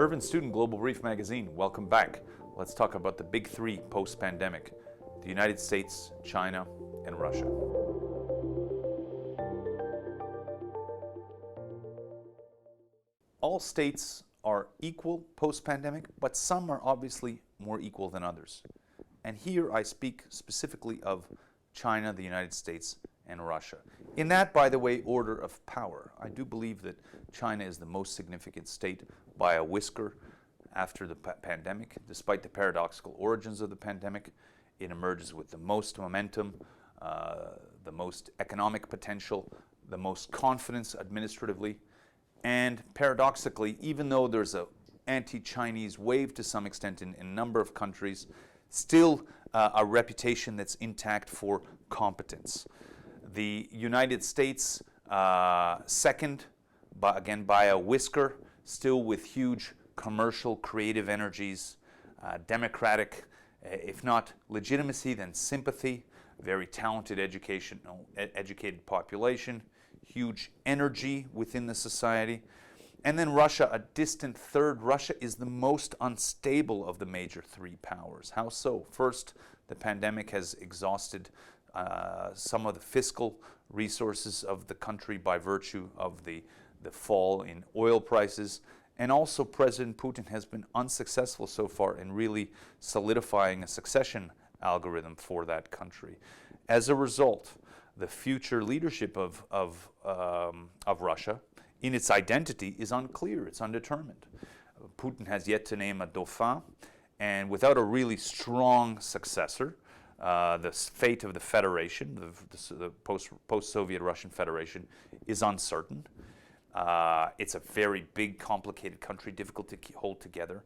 Irvin Studin, Global Brief Magazine. Welcome back. Let's talk about the big three post-pandemic: the United States, China, and Russia. All states are equal post-pandemic, but some are obviously more equal than others. And here I speak specifically of China, the United States, and Russia. In that, by the way, order of power. I do believe that China is the most significant state by a whisker after the pandemic. Despite the paradoxical origins of the pandemic, it emerges with the most momentum, the most economic potential, the most confidence administratively, and paradoxically, even though there's an anti-Chinese wave to some extent in a number of countries, still a reputation that's intact for competence. The United States, second, by a whisker, still with huge commercial, creative energies, democratic, if not legitimacy, then sympathy, very talented educated population, huge energy within the society. And then Russia, a distant third. Russia is the most unstable of the major three powers. How so? First, the pandemic has exhausted some of the fiscal resources of the country by virtue of the fall in oil prices. And also President Putin has been unsuccessful so far in really solidifying a succession algorithm for that country. As a result, the future leadership of Russia in its identity is unclear, it's undetermined. Putin has yet to name a dauphin, and without a really strong successor, the fate of the Federation, the post-Soviet Russian Federation, is uncertain. It's a very big, complicated country, difficult to hold together.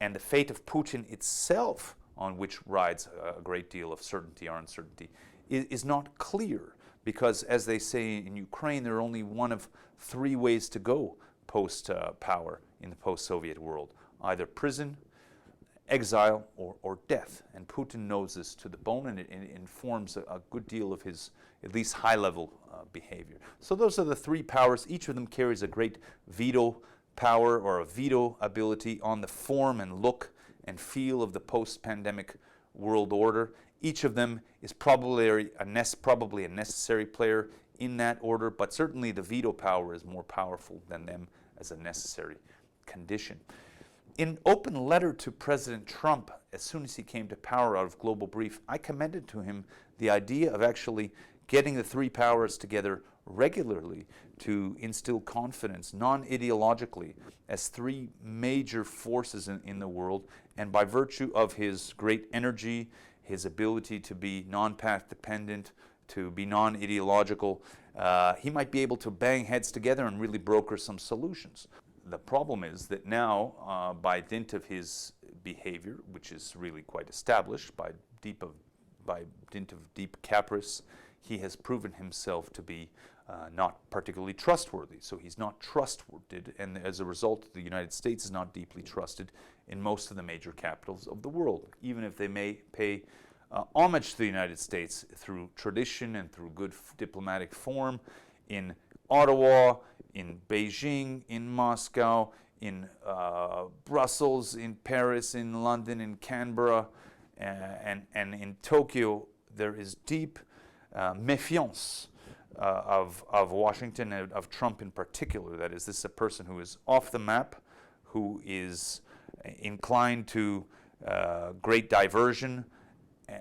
And the fate of Putin itself, on which rides a great deal of certainty or uncertainty, is not clear. Because, as they say in Ukraine, there are only one of three ways to go post-power in the post-Soviet world: either prison, exile, or death. And Putin knows this to the bone, and it informs a good deal of his, at least high-level behavior. So those are the three powers. Each of them carries a great veto power or a veto ability on the form and look and feel of the post-pandemic world order. Each of them is probably a necessary player in that order, but certainly the veto power is more powerful than them as a necessary condition. In an open letter to President Trump, as soon as he came to power out of Global Brief, I commended to him the idea of actually getting the three powers together regularly to instill confidence, non-ideologically, as three major forces in the world, and by virtue of his great energy, his ability to be non-path dependent, to be non-ideological, he might be able to bang heads together and really broker some solutions. The problem is that now, by dint of his behavior, which is really quite established, by dint of deep caprice, he has proven himself to be not particularly trustworthy. So he's not trustworthy, and as a result, the United States is not deeply trusted in most of the major capitals of the world, even if they may pay homage to the United States through tradition and through good diplomatic form in Ottawa, in Beijing, in Moscow, in Brussels, in Paris, in London, in Canberra, and in Tokyo. There is deep méfiance of Washington and of Trump in particular. That is, this is a person who is off the map, who is inclined to great diversion,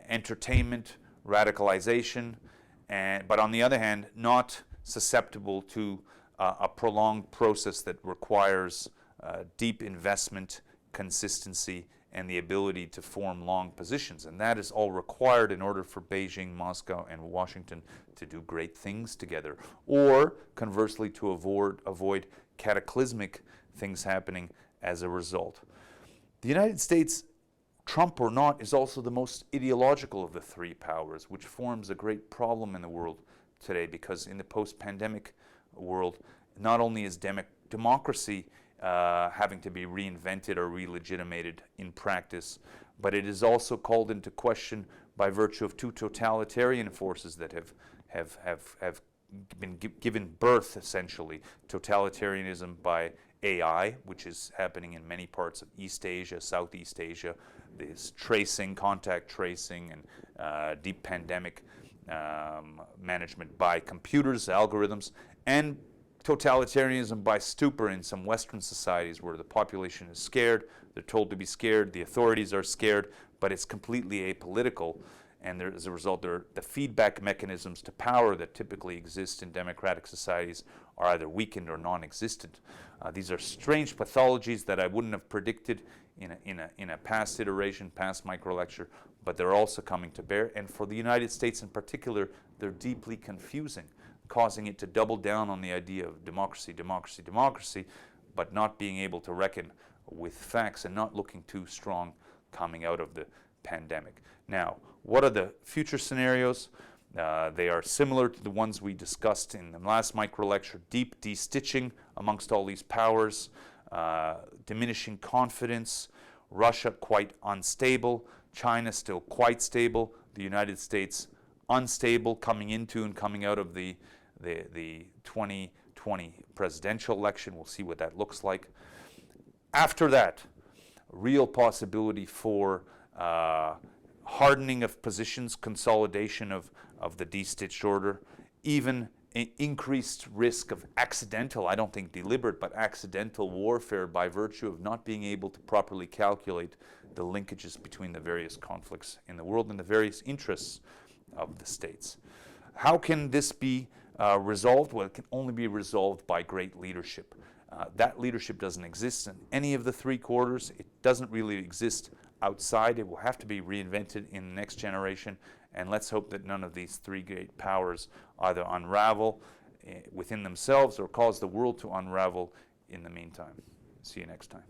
entertainment, radicalization, but on the other hand, not susceptible to a prolonged process that requires deep investment, consistency, and the ability to form long positions. And that is all required in order for Beijing, Moscow, and Washington to do great things together, or conversely to avoid cataclysmic things happening as a result. The United States, Trump or not, is also the most ideological of the three powers, which forms a great problem in the world today, because in the post-pandemic world, not only is democracy having to be reinvented or relegitimated in practice, but it is also called into question by virtue of two totalitarian forces that have been given birth, essentially: totalitarianism by AI, which is happening in many parts of East Asia, Southeast Asia, this tracing, contact tracing, and deep pandemic management by computers, algorithms, and totalitarianism by stupor in some Western societies where the population is scared, they're told to be scared, the authorities are scared, but it's completely apolitical. And there, as a result, the feedback mechanisms to power that typically exist in democratic societies are either weakened or non-existent. These are strange pathologies that I wouldn't have predicted in a past iteration, past microlecture, but they're also coming to bear. And for the United States in particular, they're deeply confusing, causing it to double down on the idea of democracy, democracy, democracy, but not being able to reckon with facts and not looking too strong coming out of the pandemic. Now, what are the future scenarios? They are similar to the ones we discussed in the last microlecture: deep de-stitching amongst all these powers, diminishing confidence, Russia quite unstable, China still quite stable, the United States unstable coming into and coming out of the 2020 presidential election. We'll see what that looks like. After that, real possibility for hardening of positions, consolidation of the de-stitched order, even increased risk of accidental, I don't think deliberate, but accidental warfare by virtue of not being able to properly calculate the linkages between the various conflicts in the world and the various interests of the states. How can this be resolved? Well, it can only be resolved by great leadership. That leadership doesn't exist in any of the three quarters. It doesn't really exist outside. It will have to be reinvented in the next generation, and let's hope that none of these three great powers either unravel within themselves or cause the world to unravel in the meantime. See you next time.